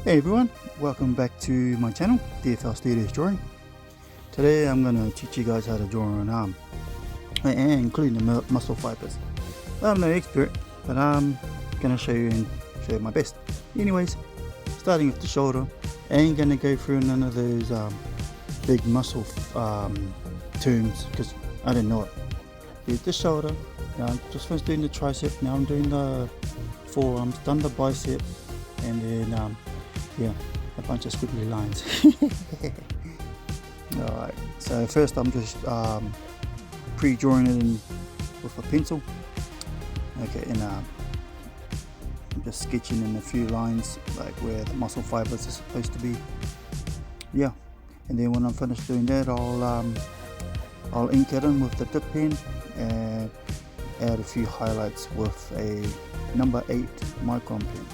Hey everyone, welcome back to my channel, DFL Studios Drawing. Today I'm going to teach you guys how to draw an arm, and including the muscle fibers. I'm no expert, but I'm going to show you my best. Anyways, starting with the shoulder, I ain't going to go through none of those big muscle terms because I didn't know it. Here's the shoulder, now I'm just finished doing the tricep, now I'm doing the forearms, done the bicep, and then yeah, a bunch of squiggly lines. Alright, so first I'm just pre-drawing it in with a pencil. Okay, and I'm just sketching in a few lines like where the muscle fibers are supposed to be. Yeah, and then when I'm finished doing that, I'll ink it in with the dip pen and add a few highlights with a number 8 micron pen.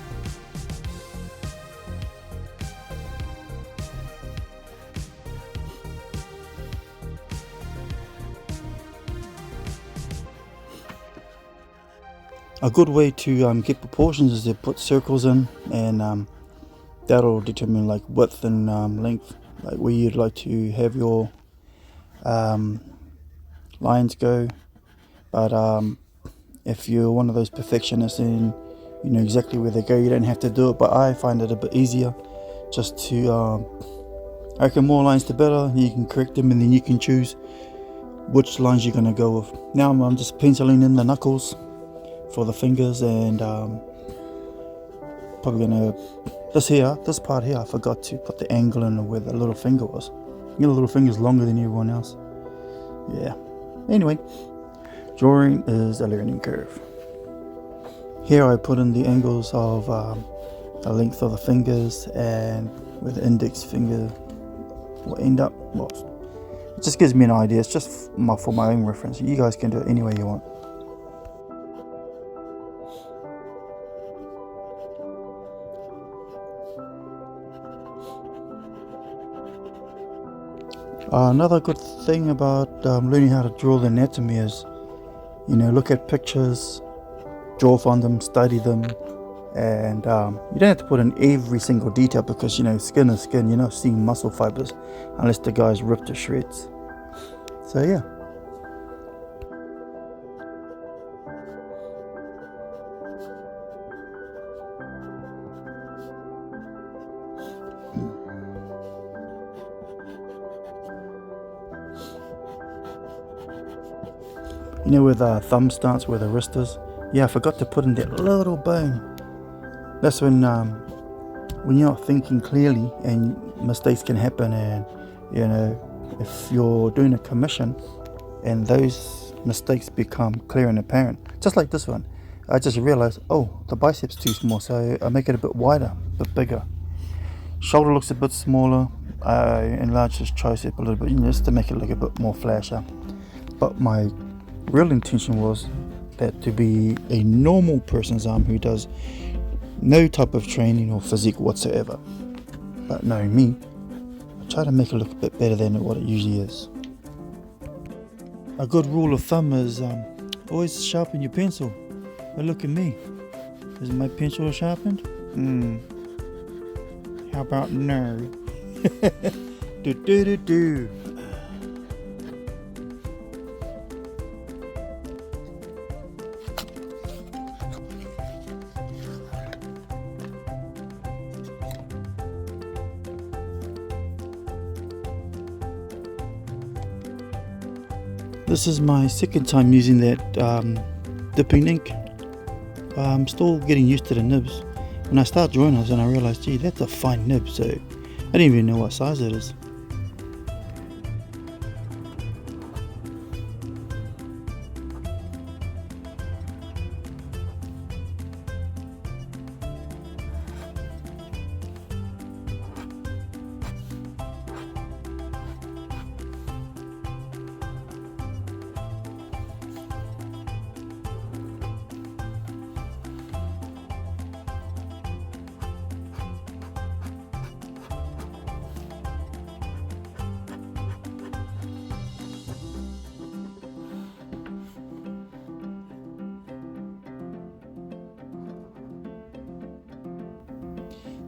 A good way to get proportions is to put circles in, and that'll determine like width and length, like where you'd like to have your lines go. But if you're one of those perfectionists and you know exactly where they go, you don't have to do it. But I find it a bit easier just to I reckon more lines the better. You can correct them and then you can choose which lines you're going to go with. Now I'm just penciling in the knuckles for the fingers, and probably gonna this part here I forgot to put the angle in where the little finger was. You know, the little finger's longer than everyone else. Yeah, anyway, drawing is a learning curve. Here I put in the angles of the length of the fingers and where the index finger will end up. Well, it just gives me an idea. It's just for my own reference. You guys can do it any way you want. Another good thing about learning how to draw the anatomy is, you know, look at pictures, draw from them, study them, and you don't have to put in every single detail because, you know, skin is skin. You're not seeing muscle fibers unless the guy's ripped to shreds. So yeah. You know where the thumb starts, where the wrist is? Yeah, I forgot to put in that little bone. That's when you're not thinking clearly and mistakes can happen, and you know, if you're doing a commission and those mistakes become clear and apparent, just like this one, I just realized, oh, the bicep's too small, so I make it a bit wider, a bit bigger. Shoulder looks a bit smaller, I enlarge this tricep a little bit, you know, just to make it look a bit more flasher. But my real intention was that to be a normal person's arm who does no type of training or physique whatsoever. But knowing me, I try to make it look a bit better than what it usually is. A good rule of thumb is always sharpen your pencil. But look at me. Is my pencil sharpened? How about no? do. This is my second time using that dipping ink. I'm still getting used to the nibs. When I start drawing this and I realized, gee, that's a fine nib, so I didn't even know what size it is.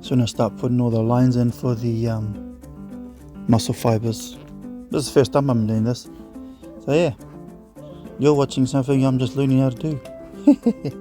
So I'm going to start putting all the lines in for the muscle fibers. This is the first time I'm doing this. So yeah, you're watching something I'm just learning how to do.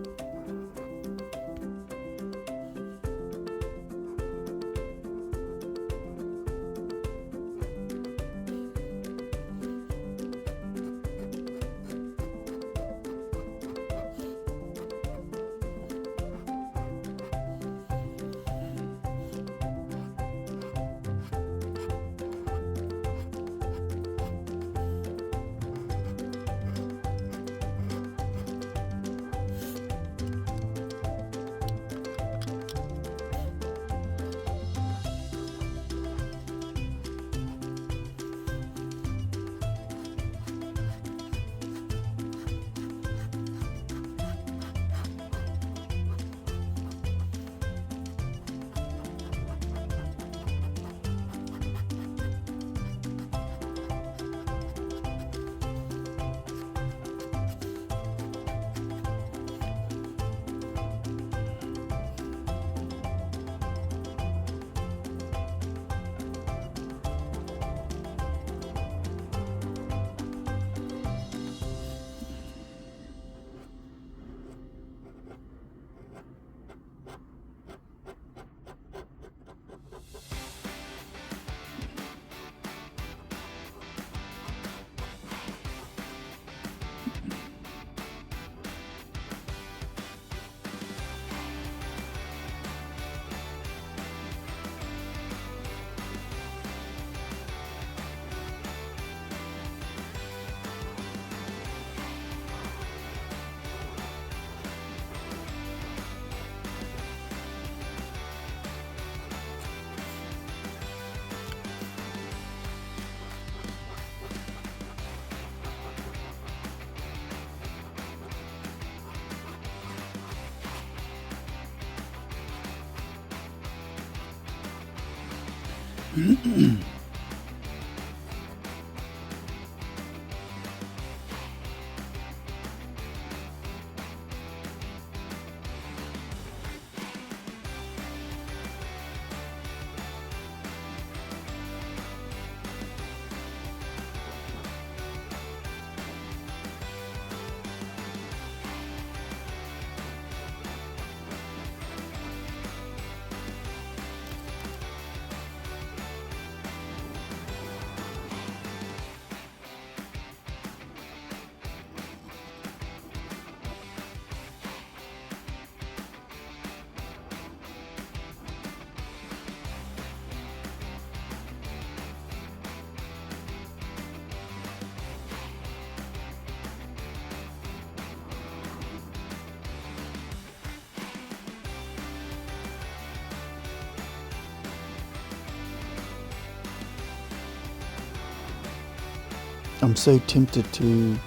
I'm so tempted to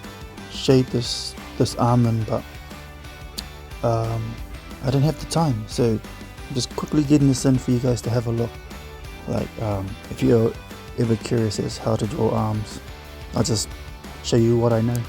shade this arm in, but I don't have the time, so I'm just quickly getting this in for you guys to have a look. Like if you're ever curious as how to draw arms, I'll just show you what I know.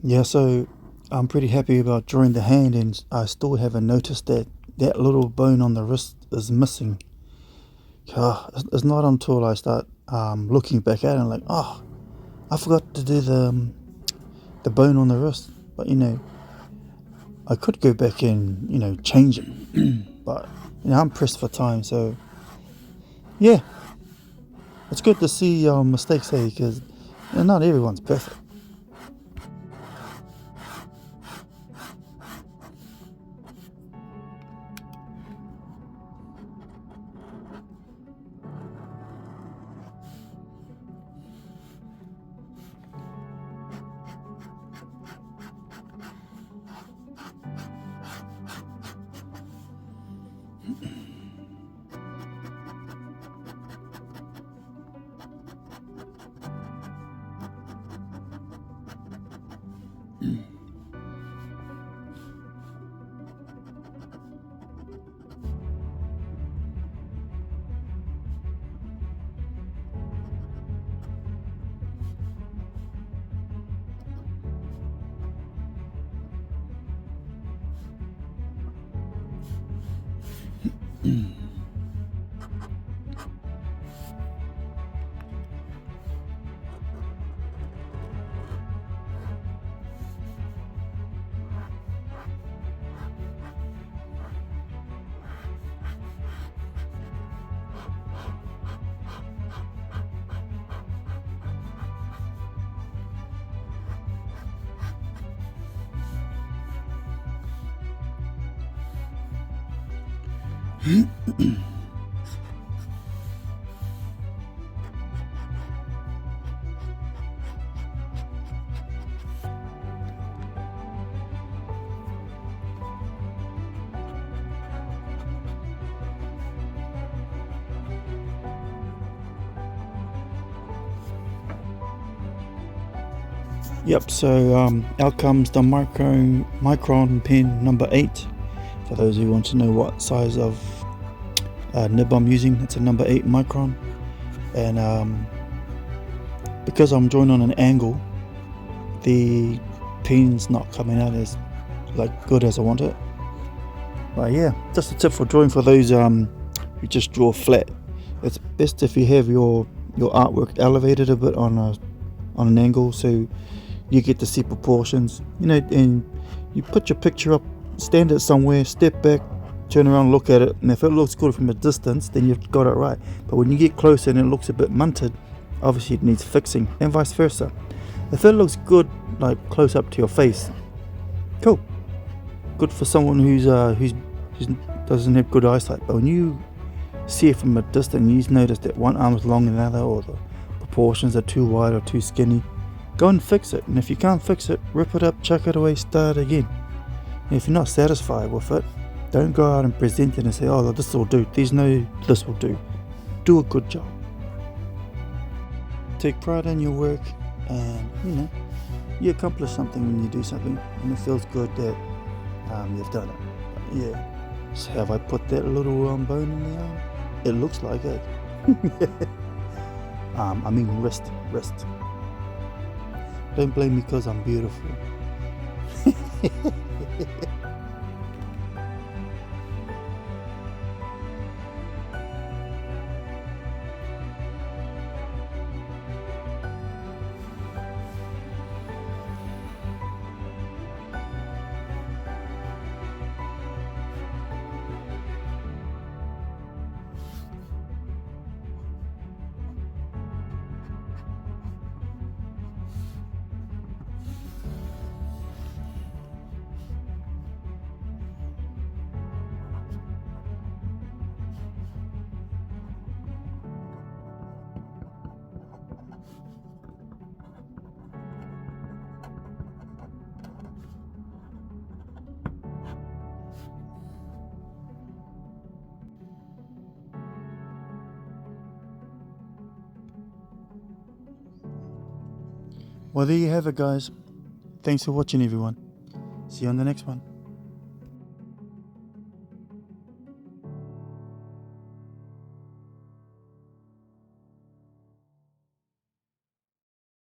Yeah, so I'm pretty happy about drawing the hand, and I still haven't noticed that that little bone on the wrist is missing. It's not until I start looking back at it and like, oh, I forgot to do the bone on the wrist. But I could go back and change it, but I'm pressed for time. So yeah, it's good to see mistakes, hey, because not everyone's perfect. Yep, so out comes the micron pen number 8. For those who want to know what size of nib I'm using, it's a number 8 micron. And because I'm drawing on an angle, the pen's not coming out as good as I want it. But yeah, just a tip for drawing for those who just draw flat. It's best if you have your artwork elevated a bit on an angle, so you get to see proportions, and you put your picture up, stand it somewhere, step back, turn around, look at it, and if it looks good from a distance, then you've got it right. But when you get closer and it looks a bit munted, obviously it needs fixing, and vice versa. If it looks good, close up to your face, cool, good for someone who doesn't have good eyesight. But when you see it from a distance, you notice that one arm's longer than the other, or the proportions are too wide or too skinny, go and fix it. And if you can't fix it, rip it up, chuck it away, start again. And if you're not satisfied with it, don't go out and present it and say, oh, this will do. There's no this will do. Do a good job. Take pride in your work, and you accomplish something when you do something, and it feels good that you've done it. Yeah. So have I put that little bone in the arm? It looks like it. Wrist. Don't blame me because I'm beautiful. Well, there you have it, guys. Thanks for watching, everyone. See you on the next one.